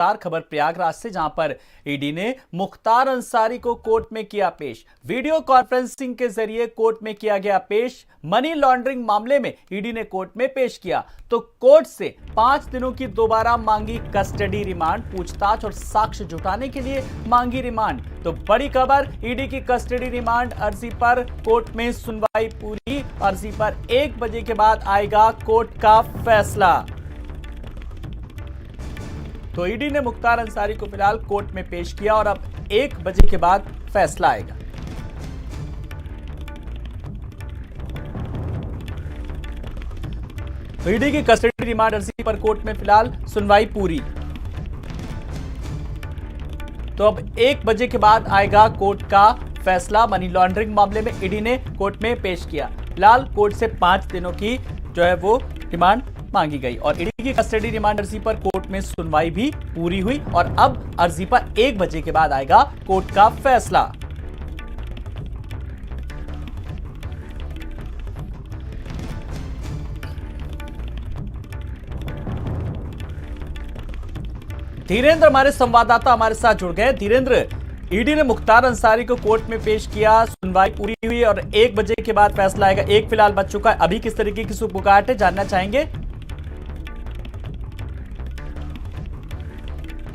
खबर प्रयागराज से, जहां पर ईडी ने मुख्तार अंसारी को कोर्ट में किया पेश। वीडियो कॉन्फ्रेंसिंग के जरिए कोर्ट में किया गया पेश। मनी लॉन्ड्रिंग मामले में ईडी ने कोर्ट में पेश किया तो कोर्ट से 5 दिनों की दोबारा मांगी कस्टडी रिमांड, पूछताछ और साक्ष्य जुटाने के लिए मांगी रिमांड। तो बड़ी खबर, ईडी की कस्टडी रिमांड अर्जी पर कोर्ट में सुनवाई पूरी। अर्जी पर 1 बजे के बाद आएगा कोर्ट का फैसला। तो ईडी ने मुख्तार अंसारी को फिलहाल कोर्ट में पेश किया और अब 1 बजे के बाद फैसला आएगा। ईडी की कस्टडी रिमांड अर्जी पर कोर्ट में फिलहाल सुनवाई पूरी। तो अब 1 बजे के बाद आएगा कोर्ट का फैसला। मनी लॉन्ड्रिंग मामले में ईडी ने कोर्ट में पेश किया। फिलहाल कोर्ट से 5 दिनों की जो है वो रिमांड मांगी गई और ईडी की कस्टडी रिमांड अर्जी पर कोर्ट में सुनवाई भी पूरी हुई और अब अर्जी पर 1 बजे के बाद आएगा कोर्ट का फैसला। धीरेन्द्र हमारे संवाददाता हमारे साथ जुड़ गए। धीरेन्द्र, ईडी ने मुख्तार अंसारी को कोर्ट में पेश किया, सुनवाई पूरी हुई और 1 बजे के बाद फैसला आएगा। 1 फिलहाल बज चुका है, अभी किस तरीके की सुपुकाट है जानना चाहेंगे।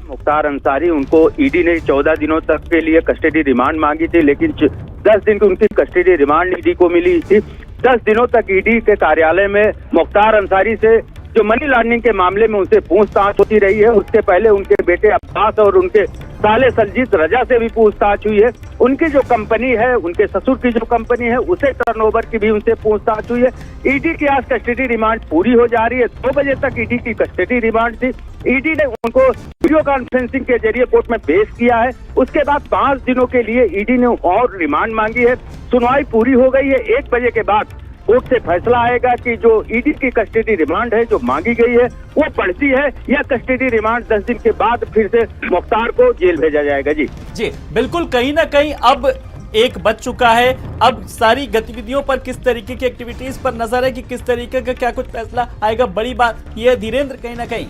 मुख्तार अंसारी, उनको ईडी ने 14 दिनों तक के लिए कस्टडी रिमांड मांगी थी, लेकिन 10 दिन की उनकी कस्टडी रिमांड ईडी को मिली थी। 10 दिनों तक ईडी के कार्यालय में मुख्तार अंसारी से जो मनी लॉन्ड्रिंग के मामले में उनसे पूछताछ होती रही है। उसके पहले उनके बेटे अब्बास और उनके साले सलजीत रजा से भी पूछताछ हुई है। उनकी जो कंपनी है, उनके ससुर की जो कंपनी है, उसे टर्नओवर की भी उनसे पूछताछ हुई है। ईडी की आज कस्टडी रिमांड पूरी हो जा रही है। 2 बजे तक ईडी की कस्टडी रिमांड थी। ईडी ने उनको वीडियो कॉन्फ्रेंसिंग के जरिए कोर्ट में पेश किया है। उसके बाद 5 दिनों के लिए ईडी ने और रिमांड मांगी है। सुनवाई पूरी हो गई है। 1 बजे के बाद कोर्ट से फैसला आएगा कि जो ईडी की कस्टडी रिमांड है जो मांगी गई है वो बढ़ती है या कस्टडी रिमांड 10 दिन के बाद फिर से मुख्तार को जेल भेजा जाएगा। जी बिल्कुल, कहीं ना कहीं अब 1 बज चुका है। अब सारी गतिविधियों पर किस तरीके की एक्टिविटीज पर नजर है कि किस तरीके का क्या कुछ फैसला आएगा। बड़ी बात यह है धीरेन्द्र, कहीं ना कहीं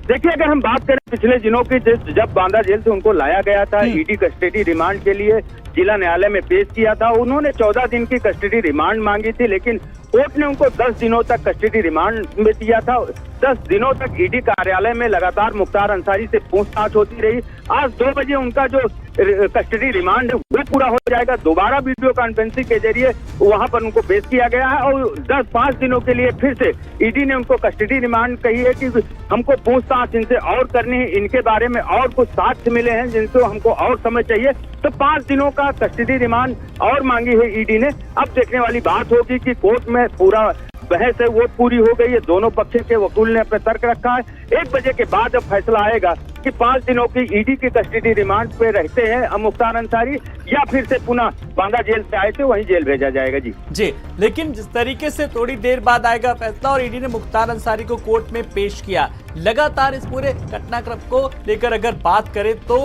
देखिए, अगर हम बात करें पिछले दिनों की, जब बांदा जेल से उनको लाया गया था ईडी कस्टडी रिमांड के लिए, जिला न्यायालय में पेश किया था, उन्होंने 14 दिन की कस्टडी रिमांड मांगी थी, लेकिन कोर्ट ने उनको 10 दिनों तक कस्टडी रिमांड में दिया था। 10 दिनों तक ईडी कार्यालय में लगातार मुख्तार अंसारी से पूछताछ होती रही। आज 2 बजे उनका जो कस्टडी रिमांड है वो पूरा हो जाएगा। दोबारा वीडियो कॉन्फ्रेंसिंग के जरिए वहां पर उनको पेश किया गया है और 5 दिनों के लिए फिर से ईडी ने उनको कस्टडी रिमांड कही है कि हमको पूछताछ इनसे और करनी है, इनके बारे में और कुछ साक्ष्य मिले हैं जिनसे हमको और समझ चाहिए। तो 5 दिनों का कस्टडी रिमांड और मांगी है ईडी ने। अब देखने वाली बात होगी कि कोर्ट में पूरा बहस है वो पूरी हो गई है। दोनों पक्ष के वकील ने अपने तर्क रखा है। 1 बजे के बाद अब फैसला आएगा कि 5 दिनों की ईडी की कस्टडी रिमांड पे रहते हैं मुख्तार अंसारी या फिर से पुनः बांदा जेल से आए थे वहीं जेल भेजा जाएगा। जी, लेकिन जिस तरीके से थोड़ी देर बाद आएगा फैसला और ईडी ने मुख्तार अंसारी को कोर्ट में पेश किया, लगातार इस पूरे घटनाक्रम को लेकर अगर बात करें तो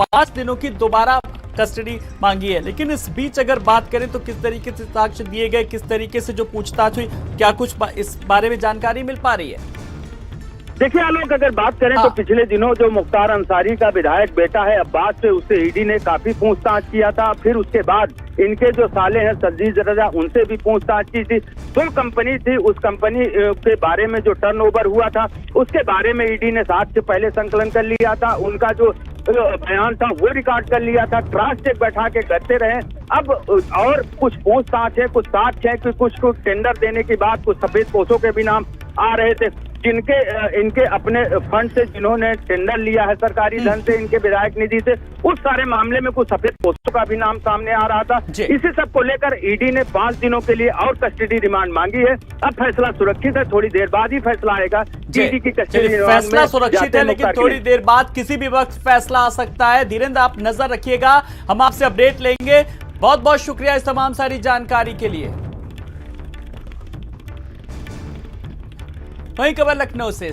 5 दिनों की दोबारा कस्टडी मांगी है। लेकिन इस बीच अगर बात करें तो किस तरीके से साक्ष्य दिए गए, किस तरीके से जो पूछताछ हुई, क्या कुछ इस बारे में जानकारी मिल पा रही है? देखिए आलोक, अगर बात करें तो पिछले दिनों जो मुख्तार अंसारी का विधायक बेटा है अब्बास से, उससे ईडी ने काफी पूछताछ किया था। फिर उसके बाद इनके जो साले हैं सलजीत रजा, उनसे भी पूछताछ की थी। 2 कंपनी थी, उस कंपनी के बारे में जो टर्नओवर हुआ था उसके बारे में ईडी ने साक्ष्य पहले संकलन कर लिया था। उनका जो बयान था वो रिकॉर्ड कर लिया था। क्रॉस चेक बैठा के करते रहे। अब और कुछ पूछताछ है, कुछ साक्ष्य है कि कुछ टेंडर देने की बात, कुछ सफेद पोशों के भी नाम आ रहे थे जिनके इनके अपने फंड से जिन्होंने टेंडर लिया है सरकारी धन से, इनके विधायक निधि से, उस सारे मामले में कुछ सफेद पोस्टों का भी नाम सामने आ रहा था। इसी सब को लेकर ईडी ने 5 दिनों के लिए और कस्टडी रिमांड मांगी है। अब फैसला सुरक्षित है, थोड़ी देर बाद ही फैसला आएगा। ईडी की कस्टडी फैसला सुरक्षित है, लेकिन थोड़ी देर बाद किसी भी वक्त फैसला आ सकता है। धीरेन्द्र, आप नजर रखिएगा, हम आपसे अपडेट लेंगे। बहुत बहुत शुक्रिया इस तमाम सारी जानकारी के लिए। वहीं खबर लखनऊ से।